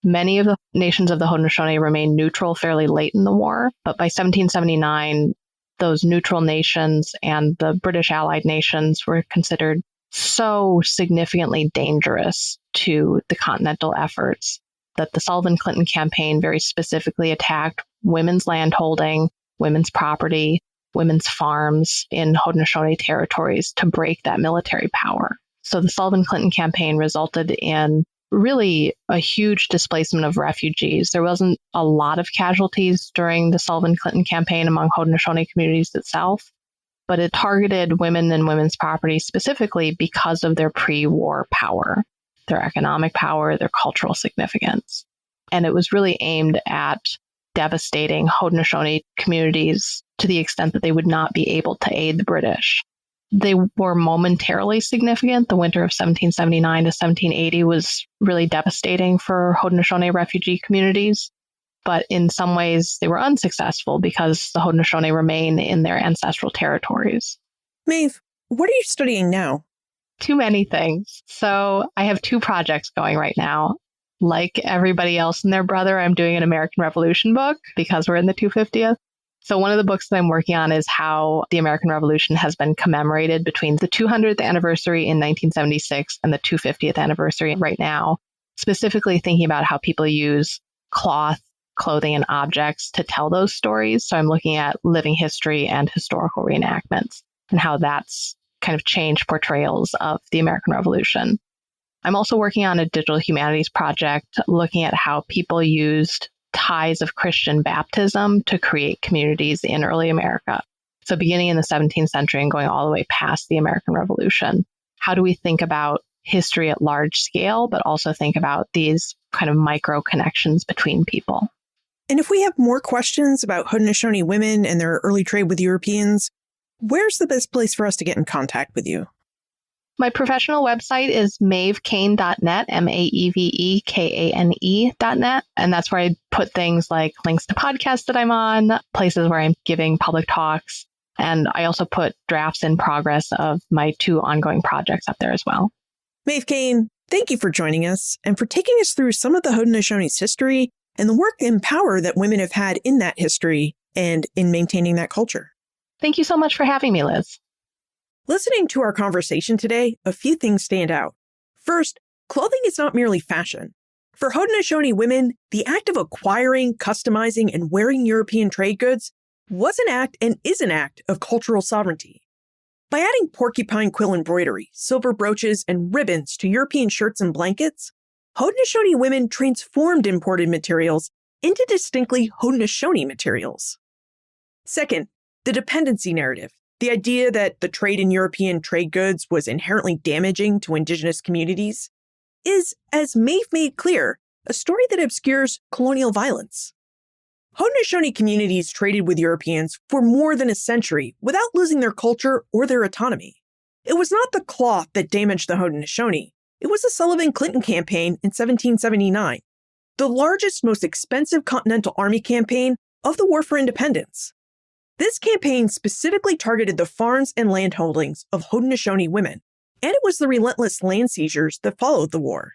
Many of the nations of the Haudenosaunee remained neutral fairly late in the war, but by 1779, those neutral nations and the British allied nations were considered so significantly dangerous to the continental efforts that the Sullivan-Clinton campaign very specifically attacked women's landholding, women's property, women's farms in Haudenosaunee territories to break that military power. So the Sullivan-Clinton campaign resulted in really a huge displacement of refugees. There wasn't a lot of casualties during the Sullivan-Clinton campaign among Haudenosaunee communities itself, but it targeted women and women's property specifically because of their pre-war power, their economic power, their cultural significance. And it was really aimed at devastating Haudenosaunee communities to the extent that they would not be able to aid the British. They were momentarily significant. The winter of 1779 to 1780 was really devastating for Haudenosaunee refugee communities. But in some ways, they were unsuccessful because the Haudenosaunee remain in their ancestral territories. Maeve, what are you studying now? Too many things. So I have 2 projects going right now. Like everybody else and their brother, I'm doing an American Revolution book because we're in the 250th. So one of the books that I'm working on is how the American Revolution has been commemorated between the 200th anniversary in 1976 and the 250th anniversary right now, specifically thinking about how people use cloth, clothing, and objects to tell those stories. So I'm looking at living history and historical reenactments and how that's kind of changed portrayals of the American Revolution. I'm also working on a digital humanities project looking at how people used ties of Christian baptism to create communities in early America. So beginning in the 17th century and going all the way past the American Revolution, how do we think about history at large scale, but also think about these kind of micro connections between people? And if we have more questions about Haudenosaunee women and their early trade with Europeans, where's the best place for us to get in contact with you? My professional website is maevekane.net, maevekane.net. And that's where I put things like links to podcasts that I'm on, places where I'm giving public talks. And I also put drafts in progress of my 2 ongoing projects up there as well. Maeve Kane, thank you for joining us and for taking us through some of the Haudenosaunee's history and the work and power that women have had in that history and in maintaining that culture. Thank you so much for having me, Liz. Listening to our conversation today, a few things stand out. First, clothing is not merely fashion. For Haudenosaunee women, the act of acquiring, customizing, and wearing European trade goods was an act and is an act of cultural sovereignty. By adding porcupine quill embroidery, silver brooches, and ribbons to European shirts and blankets, Haudenosaunee women transformed imported materials into distinctly Haudenosaunee materials. Second, the dependency narrative. The idea that the trade in European trade goods was inherently damaging to indigenous communities is, as Maeve made clear, a story that obscures colonial violence. Haudenosaunee communities traded with Europeans for more than a century without losing their culture or their autonomy. It was not the cloth that damaged the Haudenosaunee. It was the Sullivan-Clinton campaign in 1779, the largest, most expensive Continental Army campaign of the War for Independence. This campaign specifically targeted the farms and land holdings of Haudenosaunee women, and it was the relentless land seizures that followed the war.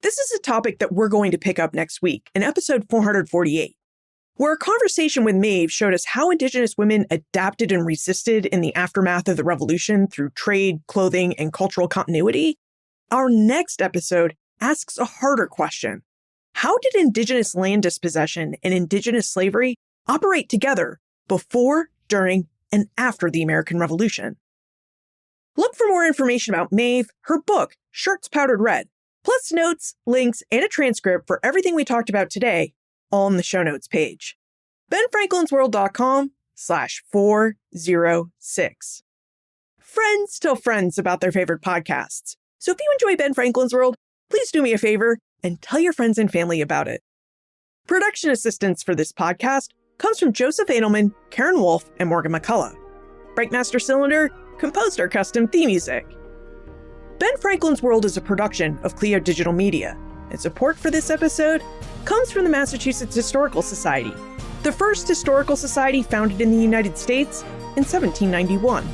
This is a topic that we're going to pick up next week in episode 448, where a conversation with Maeve showed us how Indigenous women adapted and resisted in the aftermath of the revolution through trade, clothing, and cultural continuity. Our next episode asks a harder question. How did Indigenous land dispossession and Indigenous slavery operate together before, during, and after the American Revolution? Look for more information about Maeve, her book, Shirts Powdered Red, plus notes, links, and a transcript for everything we talked about today, all in the show notes page. BenFranklin'sWorld.com/406. Friends tell friends about their favorite podcasts. So if you enjoy Ben Franklin's World, please do me a favor and tell your friends and family about it. Production assistance for this podcast comes from Joseph Edelman, Karen Wolf, and Morgan McCullough. Breakmaster Cylinder composed our custom theme music. Ben Franklin's World is a production of Clio Digital Media, and support for this episode comes from the Massachusetts Historical Society, the first historical society founded in the United States in 1791.